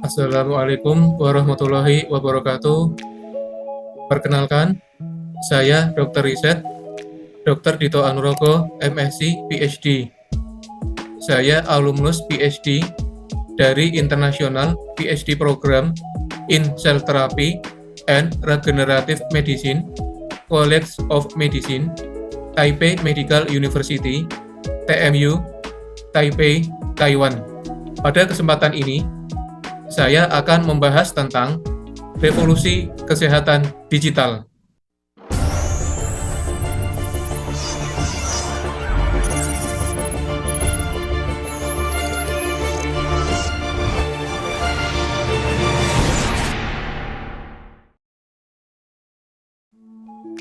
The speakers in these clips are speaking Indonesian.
Assalamualaikum warahmatullahi wabarakatuh. Perkenalkan, saya Dr. Riset, Dr. Dito Anurogo, MSc, PhD. Saya alumnus PhD dari International PhD Program in Cell Therapy and Regenerative Medicine, College of Medicine, Taipei Medical University, TMU, Taipei, Taiwan. Pada kesempatan ini, saya akan membahas tentang revolusi kesehatan digital.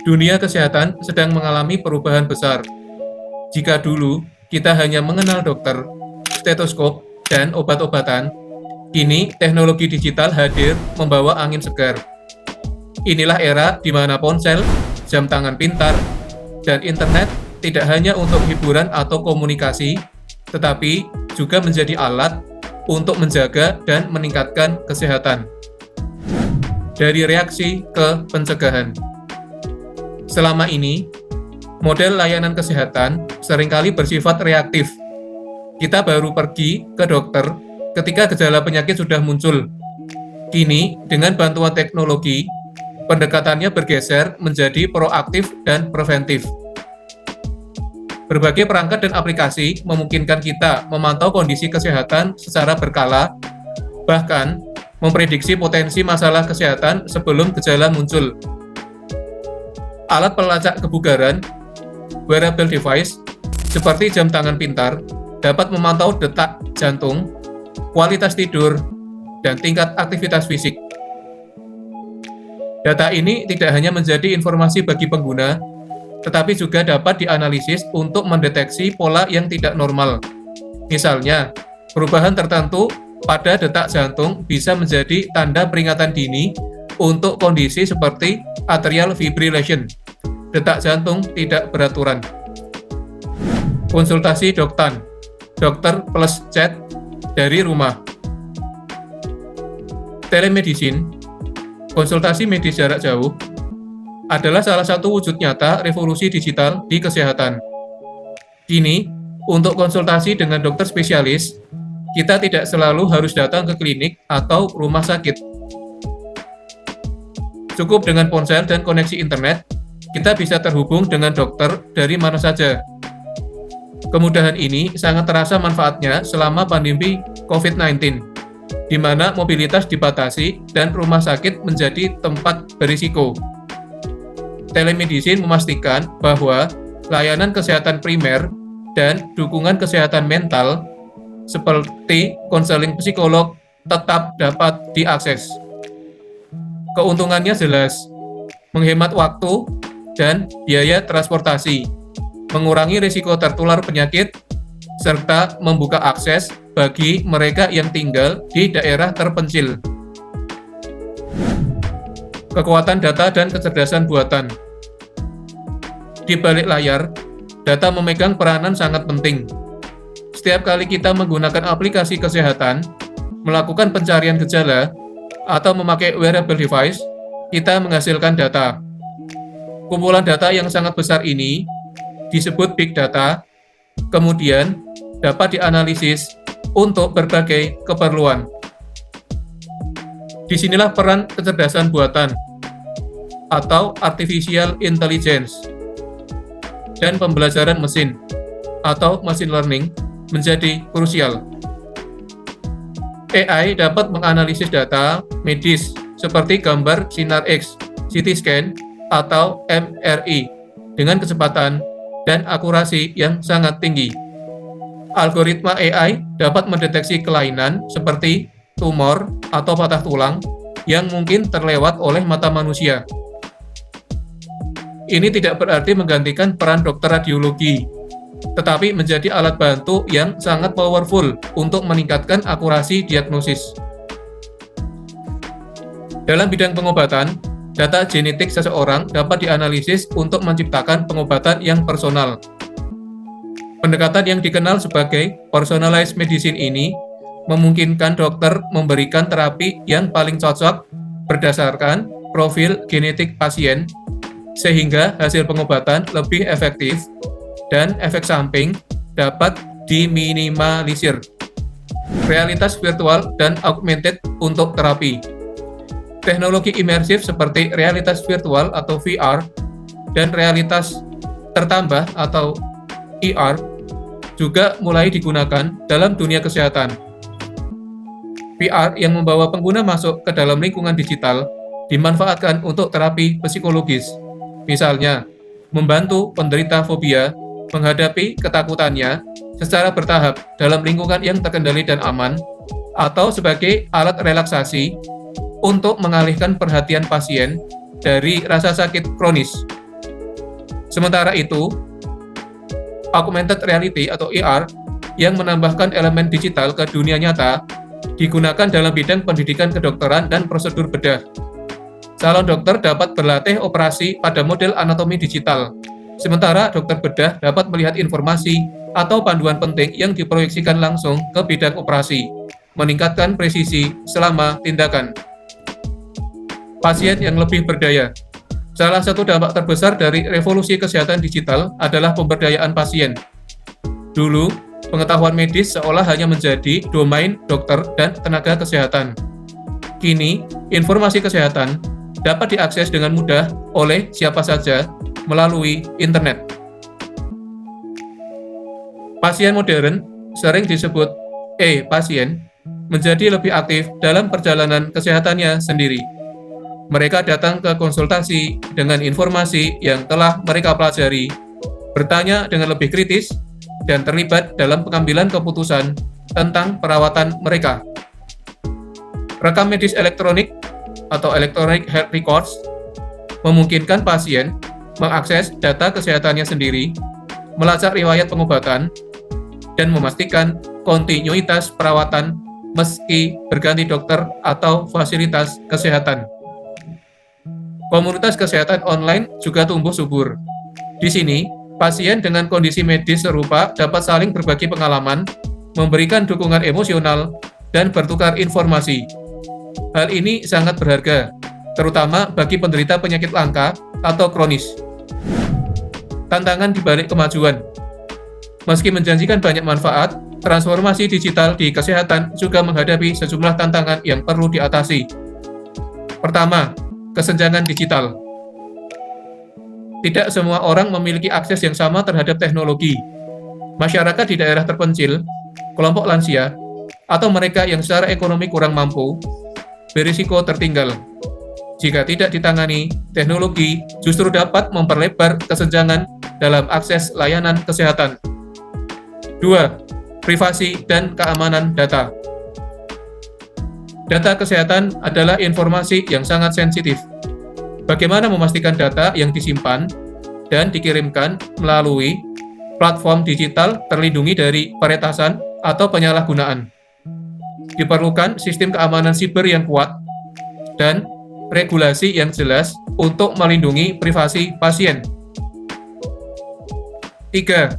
Dunia kesehatan sedang mengalami perubahan besar. Jika dulu kita hanya mengenal dokter, stetoskop, dan obat-obatan, kini teknologi digital hadir membawa angin segar. Inilah era di mana ponsel, jam tangan pintar, dan internet tidak hanya untuk hiburan atau komunikasi, tetapi juga menjadi alat untuk menjaga dan meningkatkan kesehatan. Dari reaksi ke pencegahan. Selama ini, model layanan kesehatan seringkali bersifat reaktif. Kita baru pergi ke dokter ketika gejala penyakit sudah muncul. Kini, dengan bantuan teknologi, pendekatannya bergeser menjadi proaktif dan preventif. Berbagai perangkat dan aplikasi memungkinkan kita memantau kondisi kesehatan secara berkala, bahkan memprediksi potensi masalah kesehatan sebelum gejala muncul. Alat pelacak kebugaran, wearable device, seperti jam tangan pintar, dapat memantau detak jantung, kualitas tidur, dan tingkat aktivitas fisik. Data ini tidak hanya menjadi informasi bagi pengguna, tetapi juga dapat dianalisis untuk mendeteksi pola yang tidak normal. Misalnya, perubahan tertentu pada detak jantung bisa menjadi tanda peringatan dini untuk kondisi seperti atrial fibrillation, detak jantung tidak beraturan. Konsultasi dokter plus chat dari rumah. Telemedicine, konsultasi medis jarak jauh, adalah salah satu wujud nyata revolusi digital di kesehatan. Kini, untuk konsultasi dengan dokter spesialis, kita tidak selalu harus datang ke klinik atau rumah sakit. Cukup dengan ponsel dan koneksi internet, kita bisa terhubung dengan dokter dari mana saja. Kemudahan ini sangat terasa manfaatnya selama pandemi COVID-19, di mana mobilitas dibatasi dan rumah sakit menjadi tempat berisiko. Telemedicine memastikan bahwa layanan kesehatan primer dan dukungan kesehatan mental seperti konseling psikolog tetap dapat diakses. Keuntungannya jelas, menghemat waktu dan biaya transportasi, mengurangi risiko tertular penyakit, serta membuka akses bagi mereka yang tinggal di daerah terpencil. Kekuatan data dan kecerdasan buatan. Di balik layar, data memegang peranan sangat penting. Setiap kali kita menggunakan aplikasi kesehatan, melakukan pencarian gejala, atau memakai wearable device, kita menghasilkan data. Kumpulan data yang sangat besar ini disebut big data, kemudian dapat dianalisis untuk berbagai keperluan. Disinilah peran kecerdasan buatan atau artificial intelligence dan pembelajaran mesin atau machine learning menjadi krusial. AI dapat menganalisis data medis seperti gambar sinar X, CT scan, atau MRI dengan kecepatan dan akurasi yang sangat tinggi. Algoritma AI dapat mendeteksi kelainan seperti tumor atau patah tulang yang mungkin terlewat oleh mata manusia. Ini tidak berarti menggantikan peran dokter radiologi, tetapi menjadi alat bantu yang sangat powerful untuk meningkatkan akurasi diagnosis. Dalam bidang pengobatan, data genetik seseorang dapat dianalisis untuk menciptakan pengobatan yang personal. Pendekatan yang dikenal sebagai personalized medicine ini memungkinkan dokter memberikan terapi yang paling cocok berdasarkan profil genetik pasien, sehingga hasil pengobatan lebih efektif dan efek samping dapat diminimalisir. Realitas virtual dan augmented untuk terapi. Teknologi imersif seperti realitas virtual atau VR dan realitas tertambah atau AR juga mulai digunakan dalam dunia kesehatan. VR yang membawa pengguna masuk ke dalam lingkungan digital dimanfaatkan untuk terapi psikologis. Misalnya, membantu penderita fobia menghadapi ketakutannya secara bertahap dalam lingkungan yang terkendali dan aman, atau sebagai alat relaksasi untuk mengalihkan perhatian pasien dari rasa sakit kronis. Sementara itu, augmented reality atau AR yang menambahkan elemen digital ke dunia nyata digunakan dalam bidang pendidikan kedokteran dan prosedur bedah. Calon dokter dapat berlatih operasi pada model anatomi digital, sementara dokter bedah dapat melihat informasi atau panduan penting yang diproyeksikan langsung ke bidang operasi, meningkatkan presisi selama tindakan. Pasien yang lebih berdaya. Salah satu dampak terbesar dari revolusi kesehatan digital adalah pemberdayaan pasien. Dulu, pengetahuan medis seolah hanya menjadi domain dokter dan tenaga kesehatan. Kini, informasi kesehatan dapat diakses dengan mudah oleh siapa saja melalui internet. Pasien modern, sering disebut e-pasien, menjadi lebih aktif dalam perjalanan kesehatannya sendiri. Mereka datang ke konsultasi dengan informasi yang telah mereka pelajari, bertanya dengan lebih kritis, dan terlibat dalam pengambilan keputusan tentang perawatan mereka. Rekam medis elektronik atau electronic health records memungkinkan pasien mengakses data kesehatannya sendiri, melacak riwayat pengobatan, dan memastikan kontinuitas perawatan meski berganti dokter atau fasilitas kesehatan. Komunitas kesehatan online juga tumbuh subur. Di sini, pasien dengan kondisi medis serupa dapat saling berbagi pengalaman, memberikan dukungan emosional, dan bertukar informasi. Hal ini sangat berharga, terutama bagi penderita penyakit langka atau kronis. Tantangan di balik kemajuan. Meski menjanjikan banyak manfaat, transformasi digital di kesehatan juga menghadapi sejumlah tantangan yang perlu diatasi. Pertama, kesenjangan digital. Tidak semua orang memiliki akses yang sama terhadap teknologi. Masyarakat di daerah terpencil, kelompok lansia, atau mereka yang secara ekonomi kurang mampu, berisiko tertinggal. Jika tidak ditangani, teknologi justru dapat memperlebar kesenjangan dalam akses layanan kesehatan. 2. Privasi dan keamanan data. Data kesehatan adalah informasi yang sangat sensitif. Bagaimana memastikan data yang disimpan dan dikirimkan melalui platform digital terlindungi dari peretasan atau penyalahgunaan? Diperlukan sistem keamanan siber yang kuat dan regulasi yang jelas untuk melindungi privasi pasien. 3.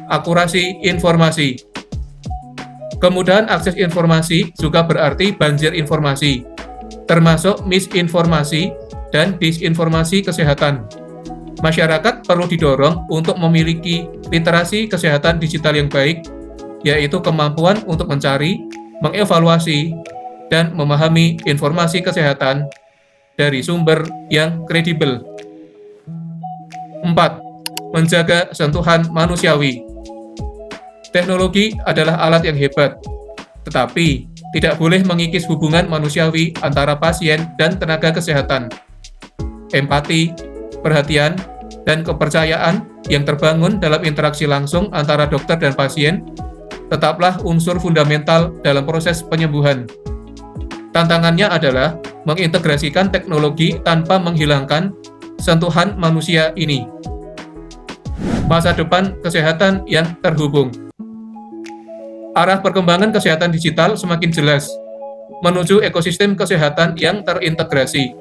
Akurasi informasi. Kemudahan akses informasi juga berarti banjir informasi, termasuk misinformasi dan disinformasi kesehatan. Masyarakat perlu didorong untuk memiliki literasi kesehatan digital yang baik, yaitu kemampuan untuk mencari, mengevaluasi, dan memahami informasi kesehatan dari sumber yang kredibel. 4. Menjaga sentuhan manusiawi. Teknologi adalah alat yang hebat, tetapi tidak boleh mengikis hubungan manusiawi antara pasien dan tenaga kesehatan. Empati, perhatian, dan kepercayaan yang terbangun dalam interaksi langsung antara dokter dan pasien tetaplah unsur fundamental dalam proses penyembuhan. Tantangannya adalah mengintegrasikan teknologi tanpa menghilangkan sentuhan manusia ini. Masa depan kesehatan yang terhubung. Arah perkembangan kesehatan digital semakin jelas, menuju ekosistem kesehatan yang terintegrasi.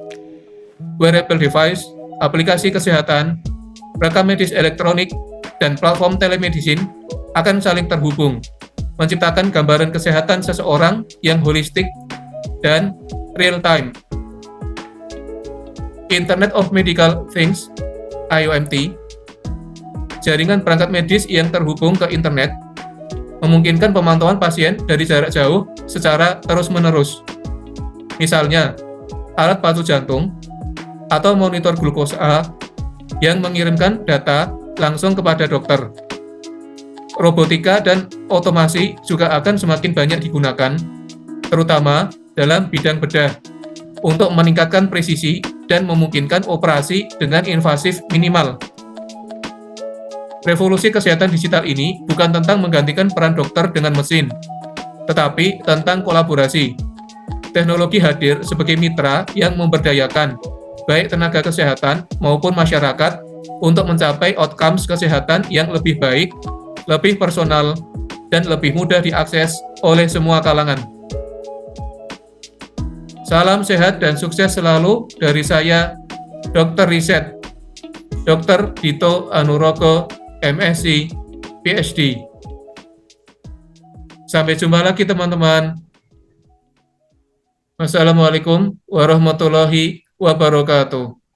Wearable device, aplikasi kesehatan, rekam medis elektronik, dan platform telemedicine akan saling terhubung, menciptakan gambaran kesehatan seseorang yang holistik dan real-time. Internet of Medical Things, IoT, jaringan perangkat medis yang terhubung ke internet, memungkinkan pemantauan pasien dari jarak jauh secara terus-menerus. Misalnya, alat bantu jantung atau monitor glukosa yang mengirimkan data langsung kepada dokter. Robotika dan otomasi juga akan semakin banyak digunakan, terutama dalam bidang bedah, untuk meningkatkan presisi dan memungkinkan operasi dengan invasif minimal. Revolusi kesehatan digital ini bukan tentang menggantikan peran dokter dengan mesin, tetapi tentang kolaborasi. Teknologi hadir sebagai mitra yang memberdayakan baik tenaga kesehatan maupun masyarakat untuk mencapai outcomes kesehatan yang lebih baik, lebih personal, dan lebih mudah diakses oleh semua kalangan. Salam sehat dan sukses selalu dari saya, Dr. Riset, Dr. Dito Anurogo, MSc, PhD. Sampai jumpa lagi teman-teman. Wassalamualaikum warahmatullahi wabarakatuh.